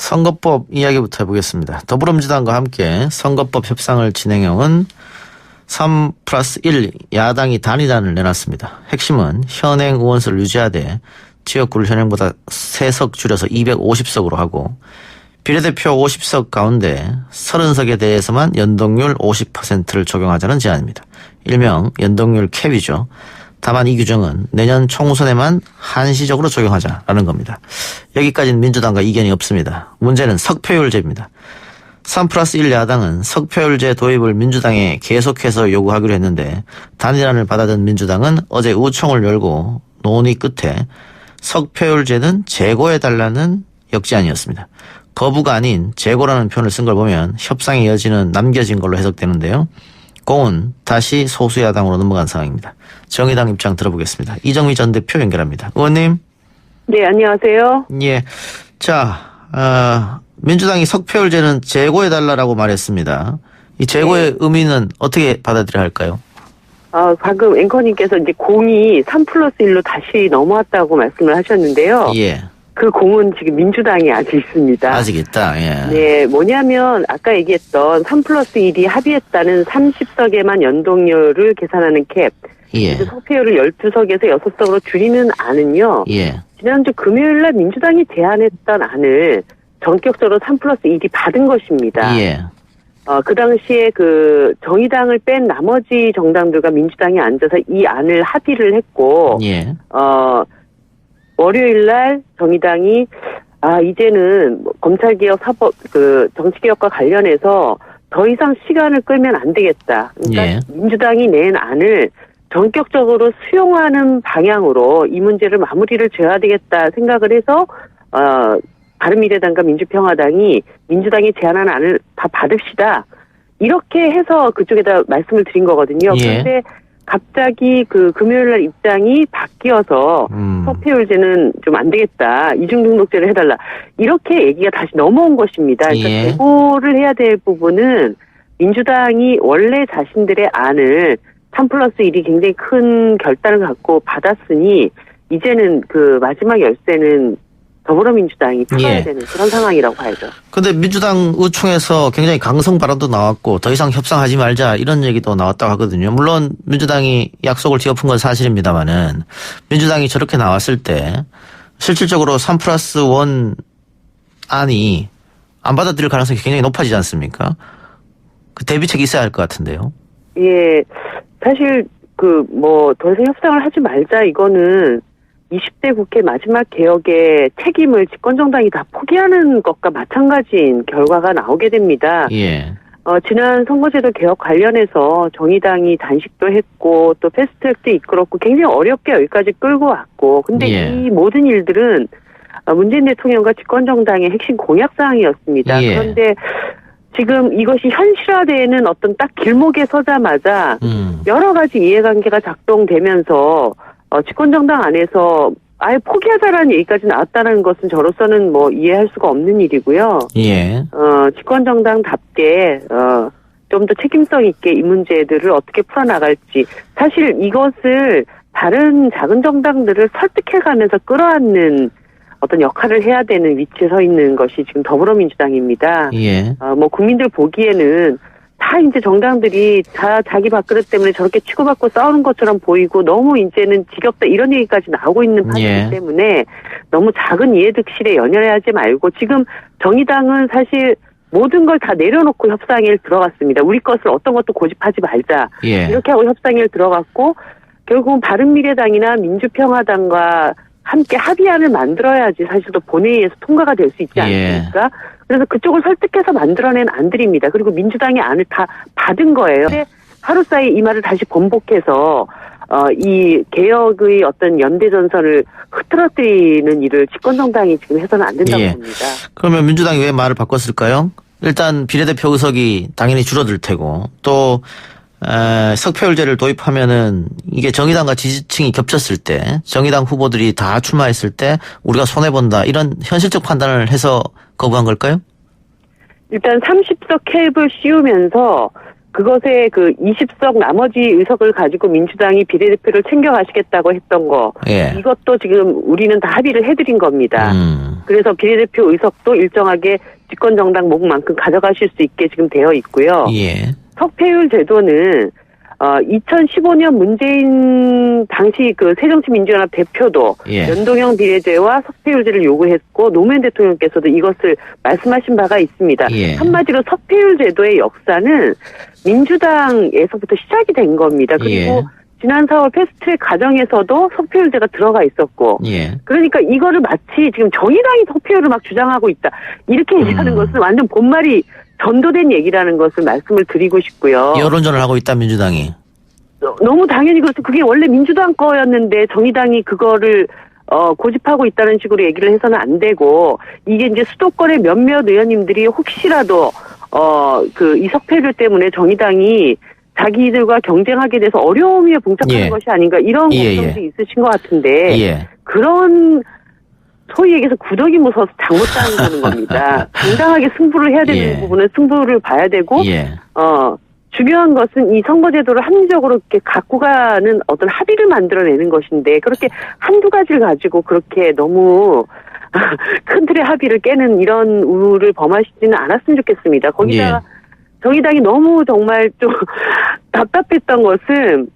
선거법 이야기부터 해보겠습니다. 더불어민주당과 함께 선거법 협상을 진행해온 3+1 야당이 단일안을 내놨습니다. 핵심은 현행 의원수를 유지하되 지역구를 현행보다 3석 줄여서 250석으로 하고 비례대표 50석 가운데 30석에 대해서만 연동률 50%를 적용하자는 제안입니다. 일명 연동률 캡이죠. 다만 이 규정은 내년 총선에만 한시적으로 적용하자라는 겁니다. 여기까지는 민주당과 이견이 없습니다. 문제는 석패율제입니다. 3+1 야당은 석패율제 도입을 민주당에 계속해서 요구하기로 했는데 단일안을 받아든 민주당은 어제 의총을 열고 논의 끝에 석패율제는 재고해달라는 역제안이었습니다. 거부가 아닌 재고라는 표현을 쓴 걸 보면 협상의 여지는 남겨진 걸로 해석되는데요. 공은 다시 소수야당으로 넘어간 상황입니다. 정의당 입장 들어보겠습니다. 이정미 전 대표 연결합니다. 의원님. 네, 안녕하세요. 예. 자, 민주당이 석패율제는 재고해달라고 말했습니다. 이 재고의 의미는 어떻게 받아들여야 할까요? 방금 앵커님께서 이제 공이 3+1로 다시 넘어왔다고 말씀을 하셨는데요. 예. 그 공은 지금 민주당이 아직 있습니다. 아직 있다. 예. 네, 뭐냐면 아까 얘기했던 3+1이 합의했다는 30석에만 연동률을 계산하는 캡. 예. 석패율을 12석에서 6석으로 줄이는 안은요. 예. 지난주 금요일 날 민주당이 제안했던 안을 전격적으로 3+1이 받은 것입니다. 예. 그 당시에 그 정의당을 뺀 나머지 정당들과 민주당이 앉아서 이 안을 합의를 했고, 예. 월요일 날 정의당이 이제는 검찰개혁 사법 정치개혁과 관련해서 더 이상 시간을 끌면 안 되겠다. 그러니까 예. 민주당이 낸 안을 전격적으로 수용하는 방향으로 이 문제를 마무리를 지어야 되겠다 생각을 해서 바른미래당과 민주평화당이 민주당이 제안한 안을 다 받읍시다. 이렇게 해서 그쪽에다 말씀을 드린 거거든요. 예. 그런데 갑자기 그 금요일 날 입장이 바뀌어서 석패율제는 좀 안 되겠다. 이중등록제를 해달라. 이렇게 얘기가 다시 넘어온 것입니다. 그러니까 예. 재고를 해야 될 부분은 민주당이 원래 자신들의 안을 3+1이 굉장히 큰 결단을 갖고 받았으니 이제는 그 마지막 열쇠는 더불어민주당이 풀어야 예. 되는 그런 상황이라고 봐야죠. 근데 민주당 의총에서 굉장히 강성 발언도 나왔고 더 이상 협상하지 말자 이런 얘기도 나왔다고 하거든요. 물론 민주당이 약속을 뒤엎은 건 사실입니다만은 민주당이 저렇게 나왔을 때 실질적으로 3+1 안이 안 받아들일 가능성이 굉장히 높아지지 않습니까? 그 대비책이 있어야 할 것 같은데요. 예, 사실 더 이상 협상을 하지 말자 이거는 20대 국회 마지막 개혁의 책임을 집권정당이 다 포기하는 것과 마찬가지인 결과가 나오게 됩니다. 예. 지난 선거제도 개혁 관련해서 정의당이 단식도 했고 또 패스트트랙도 이끌었고 굉장히 어렵게 여기까지 끌고 왔고 근데 예. 이 모든 일들은 문재인 대통령과 집권정당의 핵심 공약사항이었습니다. 예. 그런데 지금 이것이 현실화되는 어떤 딱 길목에 서자마자 여러 가지 이해관계가 작동되면서 집권정당 안에서 아예 포기하자라는 얘기까지 나왔다는 것은 저로서는 이해할 수가 없는 일이고요. 예. 집권정당답게 좀 더 책임성 있게 이 문제들을 어떻게 풀어나갈지 사실 이것을 다른 작은 정당들을 설득해가면서 끌어안는 어떤 역할을 해야 되는 위치에 서 있는 것이 지금 더불어민주당입니다. 예. 국민들 보기에는 다 이제 정당들이 다 자기 밥그릇 때문에 저렇게 치고받고 싸우는 것처럼 보이고 너무 이제는 지겹다 이런 얘기까지 나오고 있는 판이기 예. 때문에 너무 작은 이해득실에 연연하지 말고 지금 정의당은 사실 모든 걸 다 내려놓고 협상에 들어갔습니다. 우리 것을 어떤 것도 고집하지 말자. 예. 이렇게 하고 협상에 들어갔고 결국은 바른미래당이나 민주평화당과 함께 합의안을 만들어야지 사실 또 본회의에서 통과가 될 수 있지 않습니까? 예. 그래서 그쪽을 설득해서 만들어낸 안들입니다. 그리고 민주당이 안을 다 받은 거예요. 근데 하루 사이 이 말을 다시 번복해서 이 개혁의 어떤 연대전선을 흐트러뜨리는 일을 집권정당이 지금 해서는 안 된다고 예. 봅니다. 그러면 민주당이 왜 말을 바꿨을까요? 일단 비례대표 의석이 당연히 줄어들 테고 또 석패율제를 도입하면은 이게 정의당과 지지층이 겹쳤을 때 정의당 후보들이 다 출마했을 때 우리가 손해본다 이런 현실적 판단을 해서 거부한 걸까요? 일단 30석 캡을 씌우면서 그것에 그 20석 나머지 의석을 가지고 민주당이 비례대표를 챙겨가시겠다고 했던 거. 예. 이것도 지금 우리는 다 합의를 해드린 겁니다. 그래서 비례대표 의석도 일정하게 집권정당 목만큼 가져가실 수 있게 지금 되어 있고요. 예. 석패율 제도는 2015년 문재인 당시 그 새정치민주연합 대표도 예. 연동형 비례제와 석패율제를 요구했고 노무현 대통령께서도 이것을 말씀하신 바가 있습니다. 예. 한마디로 석패율 제도의 역사는 민주당에서부터 시작이 된 겁니다. 그리고 예. 지난 4월 패스트트랙 과정에서도 석패율제가 들어가 있었고 예. 그러니까 이거를 마치 지금 정의당이 석패율을 막 주장하고 있다 이렇게 얘기하는 것은 완전 본말이 전도된 얘기라는 것을 말씀을 드리고 싶고요. 여론전을 하고 있다 민주당이. 너무 당연히 그렇죠. 그게 원래 민주당 거였는데 정의당이 그거를 고집하고 있다는 식으로 얘기를 해서는 안 되고 이게 이제 수도권의 몇몇 의원님들이 혹시라도 이 석패율 때문에 정의당이 자기들과 경쟁하게 돼서 어려움에 봉착하는 예. 것이 아닌가 이런 예, 걱정도 있으신 것 같은데 예. 그런 소위 얘기해서 구더기 무서워서 잘못 당하는 겁니다. 당당하게 승부를 해야 되는 예. 부분은 승부를 봐야 되고 예. 중요한 것은 이 선거제도를 합리적으로 이렇게 갖고 가는 어떤 합의를 만들어내는 것인데 그렇게 한두 가지를 가지고 그렇게 너무 큰 틀의 합의를 깨는 이런 우를 범하시지는 않았으면 좋겠습니다. 거기다가 예. 정의당이 너무 정말 좀 답답했던 것은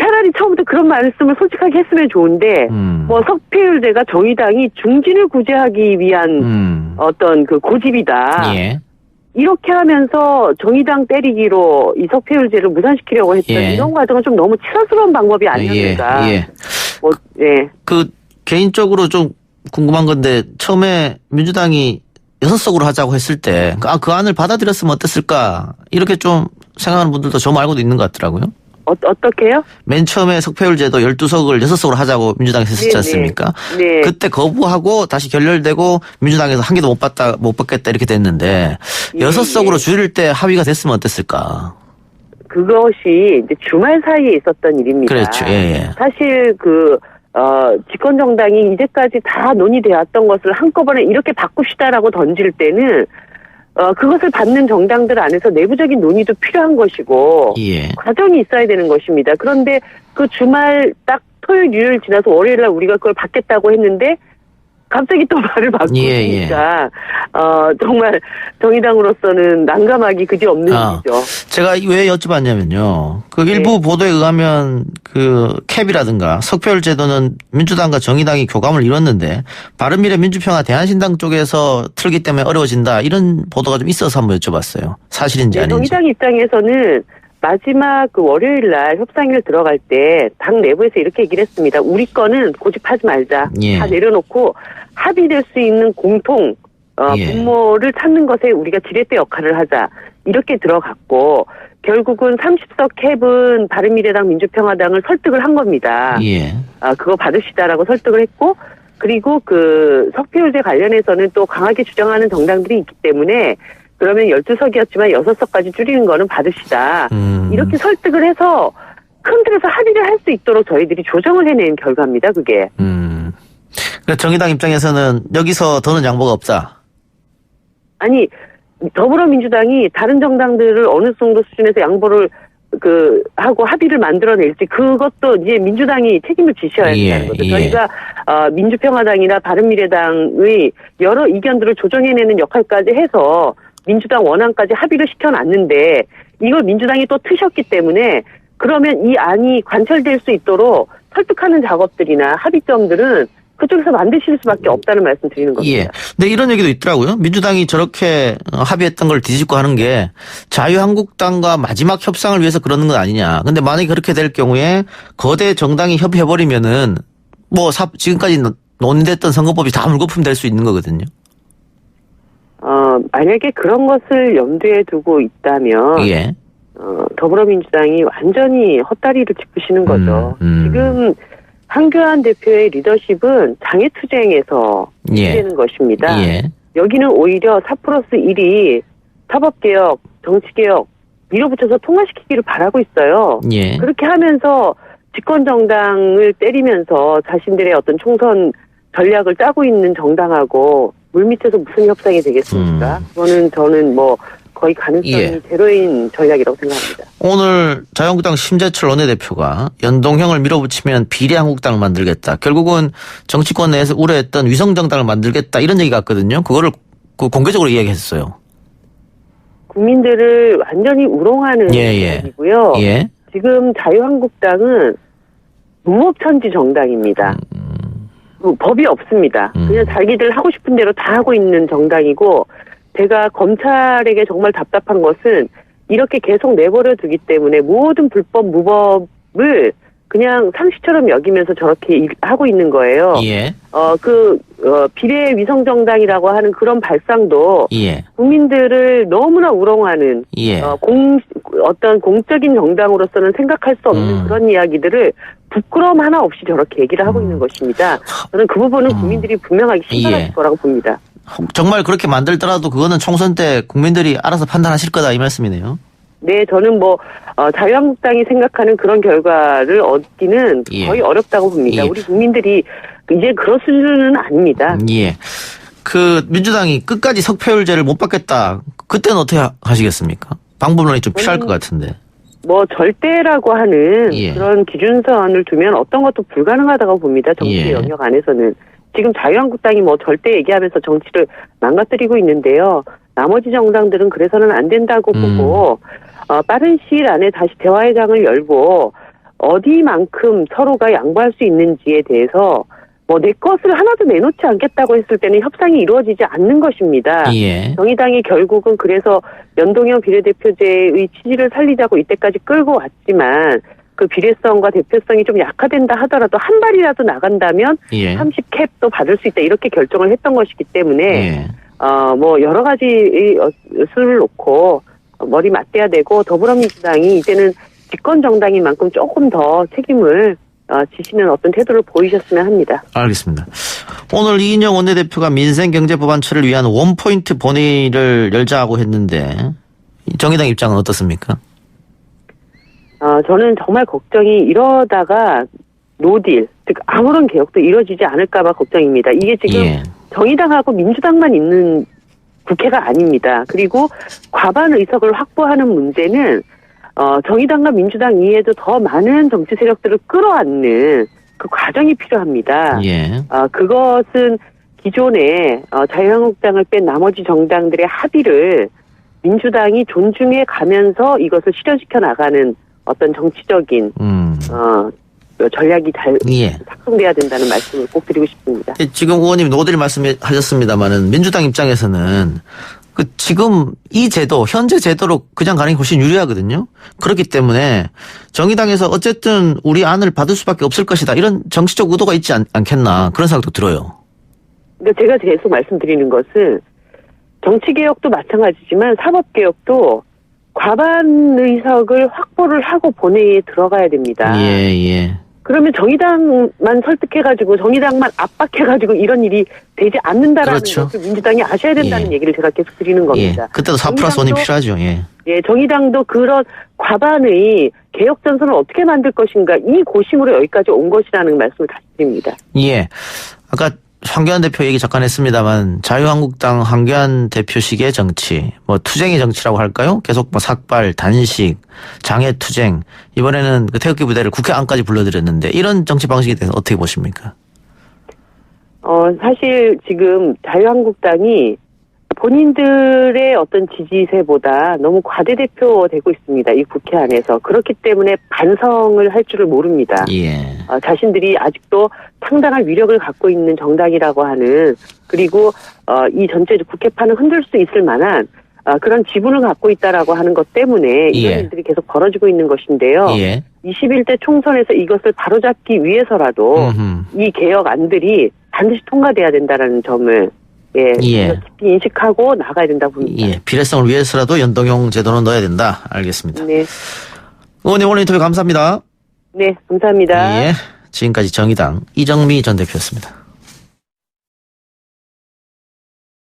차라리 처음부터 그런 말씀을 솔직하게 했으면 좋은데 뭐 석패율제가 정의당이 중진을 구제하기 위한 어떤 그 고집이다. 예. 이렇게 하면서 정의당 때리기로 이 석패율제를 무산시키려고 했던 예. 이런 과정은 좀 너무 치사스러운 방법이 아니었는가. 예. 예. 그 개인적으로 좀 궁금한 건데 처음에 민주당이 6석으로 하자고 했을 때 그 안을 받아들였으면 어땠을까 이렇게 좀 생각하는 분들도 저 말고도 있는 것 같더라고요. 어떻게요? 맨 처음에 석패율제도 12석을 6석으로 하자고 민주당에서 했었지 않습니까? 네. 그때 거부하고 다시 결렬되고 민주당에서 한 개도 못 받겠다 이렇게 됐는데 예, 6석으로 줄일 때 합의가 됐으면 어땠을까? 그것이 이제 주말 사이에 있었던 일입니다. 그렇죠. 예. 사실 집권 정당이 이제까지 다 논의되었던 것을 한꺼번에 이렇게 바꿉시다라고 던질 때는 그것을 받는 정당들 안에서 내부적인 논의도 필요한 것이고 예. 과정이 있어야 되는 것입니다. 그런데 그 주말 딱 토요일, 일요일 지나서 월요일 날 우리가 그걸 받겠다고 했는데 갑자기 또 말을 바꾸니까 정말 정의당으로서는 난감하기 그지없는 일이죠. 제가 왜 여쭤봤냐면요. 그 일부 보도에 의하면 그 캡이라든가 석패율 제도는 민주당과 정의당이 교감을 이뤘는데 바른미래 민주평화 대한신당 쪽에서 틀기 때문에 어려워진다 이런 보도가 좀 있어서 한번 여쭤봤어요. 사실인지 아닌지. 정의당 입장에서는 마지막 그 월요일 날 협상을 들어갈 때 당 내부에서 이렇게 얘기를 했습니다. 우리 거는 고집하지 말자. 예. 다 내려놓고 합의될 수 있는 공통 분모를 찾는 것에 우리가 지렛대 역할을 하자. 이렇게 들어갔고 결국은 30석 캡은 바른미래당 민주평화당을 설득을 한 겁니다. 예. 그거 받으시다라고 설득을 했고 그리고 그 석패율제 관련해서는 또 강하게 주장하는 정당들이 있기 때문에 그러면 12석이었지만 6석까지 줄이는 거는 받으시다. 이렇게 설득을 해서 큰 틀에서 합의를 할 수 있도록 저희들이 조정을 해낸 결과입니다. 그게. 그러니까 정의당 입장에서는 여기서 더는 양보가 없다. 아니 더불어민주당이 다른 정당들을 어느 정도 수준에서 양보를 하고 합의를 만들어낼지 그것도 이제 민주당이 책임을 지셔야 된다는 거죠. 저희가 민주평화당이나 바른미래당의 여러 의견들을 조정해내는 역할까지 해서 민주당 원안까지 합의를 시켜놨는데 이걸 민주당이 또 트셨기 때문에 그러면 이 안이 관철될 수 있도록 설득하는 작업들이나 합의점들은 그쪽에서 만드실 수밖에 없다는 말씀 드리는 겁니다. 예. 근데 이런 얘기도 있더라고요. 민주당이 저렇게 합의했던 걸 뒤집고 하는 게 자유한국당과 마지막 협상을 위해서 그러는 건 아니냐. 근데 만약에 그렇게 될 경우에 거대 정당이 협의해버리면은 뭐 지금까지 논의됐던 선거법이 다 물거품 될 수 있는 거거든요. 만약에 그런 것을 염두에 두고 있다면 예. 더불어민주당이 완전히 헛다리를 짚으시는 거죠. 지금 한교안 대표의 리더십은 장애투쟁에서 되는 것입니다. 예. 여기는 오히려 4+1이 사법개혁, 정치개혁 밀어붙여서 통과시키기를 바라고 있어요. 예. 그렇게 하면서 집권정당을 때리면서 자신들의 어떤 총선 전략을 짜고 있는 정당하고 물밑에서 무슨 협상이 되겠습니까? 저는 거의 가능성이 예. 제로인 전략이라고 생각합니다. 오늘 자유한국당 심재철 원내대표가 연동형을 밀어붙이면 비례한국당을 만들겠다. 결국은 정치권 내에서 우려했던 위성정당을 만들겠다 이런 얘기 같거든요. 그거를 공개적으로 이야기했어요. 국민들을 완전히 우롱하는 예. 정당이고요. 예. 지금 자유한국당은 무법천지 정당입니다. 법이 없습니다. 그냥 자기들 하고 싶은 대로 다 하고 있는 정당이고, 제가 검찰에게 정말 답답한 것은 이렇게 계속 내버려 두기 때문에 모든 불법 무법을 그냥 상식처럼 여기면서 저렇게 하고 있는 거예요. 예. 비례 위성정당이라고 하는 그런 발상도 예. 국민들을 너무나 우롱하는 예. 어떤 공적인 정당으로서는 생각할 수 없는 그런 이야기들을 부끄러움 하나 없이 저렇게 얘기를 하고 있는 것입니다. 저는 그 부분은 국민들이 분명하게 심판하실 예. 거라고 봅니다. 정말 그렇게 만들더라도 그거는 총선 때 국민들이 알아서 판단하실 거다 이 말씀이네요. 네, 저는 자유한국당이 생각하는 그런 결과를 얻기는 예. 거의 어렵다고 봅니다. 예. 우리 국민들이 이제 그럴 수준은 아닙니다. 예. 민주당이 끝까지 석패율제를 못 받겠다. 그때는 어떻게 하시겠습니까? 방법론이 좀 필요할 것 같은데. 절대라고 하는 예. 그런 기준선을 두면 어떤 것도 불가능하다고 봅니다. 정치 예. 영역 안에서는. 지금 자유한국당이 절대 얘기하면서 정치를 망가뜨리고 있는데요. 나머지 정당들은 그래서는 안 된다고 보고 빠른 시일 안에 다시 대화의 장을 열고 어디만큼 서로가 양보할 수 있는지에 대해서 내 것을 하나도 내놓지 않겠다고 했을 때는 협상이 이루어지지 않는 것입니다. 예. 정의당이 결국은 그래서 연동형 비례대표제의 취지를 살리자고 이때까지 끌고 왔지만 그 비례성과 대표성이 좀 약화된다 하더라도 한 발이라도 나간다면 예. 30캡도 받을 수 있다 이렇게 결정을 했던 것이기 때문에 예. 여러 가지 수를 놓고 머리 맞대야 되고 더불어민주당이 이제는 집권 정당인 만큼 조금 더 책임을 지시는 어떤 태도를 보이셨으면 합니다. 알겠습니다. 오늘 이인영 원내대표가 민생경제법안처를 위한 원포인트 본회의를 열자고 했는데 정의당 입장은 어떻습니까? 저는 정말 걱정이 이러다가 노딜, 즉 아무런 개혁도 이루어지지 않을까 봐 걱정입니다. 이게 지금 예. 정의당하고 민주당만 있는 국회가 아닙니다. 그리고 과반 의석을 확보하는 문제는 정의당과 민주당 이외에도 더 많은 정치 세력들을 끌어안는 그 과정이 필요합니다. 예. 그것은 기존에 자유한국당을 뺀 나머지 정당들의 합의를 민주당이 존중해 가면서 이것을 실현시켜 나가는 어떤 정치적인 전략이 잘 예. 작성돼야 된다는 말씀을 꼭 드리고 싶습니다. 지금 의원님 노딜 말씀하셨습니다만은 민주당 입장에서는 지금 이 제도, 현재 제도로 그냥 가는 게 훨씬 유리하거든요. 그렇기 때문에 정의당에서 어쨌든 우리 안을 받을 수밖에 없을 것이다. 이런 정치적 의도가 있지 않겠나 그런 생각도 들어요. 그러니까 제가 계속 말씀드리는 것은 정치개혁도 마찬가지지만 사법개혁도 과반 의석을 확보를 하고 본회의에 들어가야 됩니다. 예. 그러면 정의당만 설득해가지고 정의당만 압박해가지고 이런 일이 되지 않는다라는 그렇죠. 것을 민주당이 아셔야 된다는 얘기를 제가 계속 드리는 겁니다. 그때도 4+1이 필요하죠. 예, 정의당도 그런 과반의 개혁 전선을 어떻게 만들 것인가 이 고심으로 여기까지 온 것이라는 말씀을 다시 드립니다. 예. 아까 황교안 대표 얘기 잠깐 했습니다만 자유한국당 황교안 대표식의 정치, 투쟁의 정치라고 할까요? 계속 삭발, 단식, 장애투쟁. 이번에는 그 태극기 부대를 국회 안까지 불러들였는데 이런 정치 방식에 대해서 어떻게 보십니까? 사실 지금 자유한국당이 본인들의 어떤 지지세보다 너무 과대대표되고 있습니다. 이 국회 안에서. 그렇기 때문에 반성을 할 줄을 모릅니다. 예. 자신들이 아직도 상당한 위력을 갖고 있는 정당이라고 하는 그리고 이 전체 국회판을 흔들 수 있을 만한 그런 지분을 갖고 있다라고 하는 것 때문에 이런 일들이 계속 벌어지고 있는 것인데요. 예. 21대 총선에서 이것을 바로잡기 위해서라도 이 개혁안들이 반드시 통과돼야 된다는 점을 깊이 인식하고 나가야 된다고 봅니다. 예. 비례성을 위해서라도 연동형 제도는 넣어야 된다. 알겠습니다. 네. 의원님 오늘 인터뷰 감사합니다. 네, 감사합니다. 예. 지금까지 정의당 이정미 전 대표였습니다.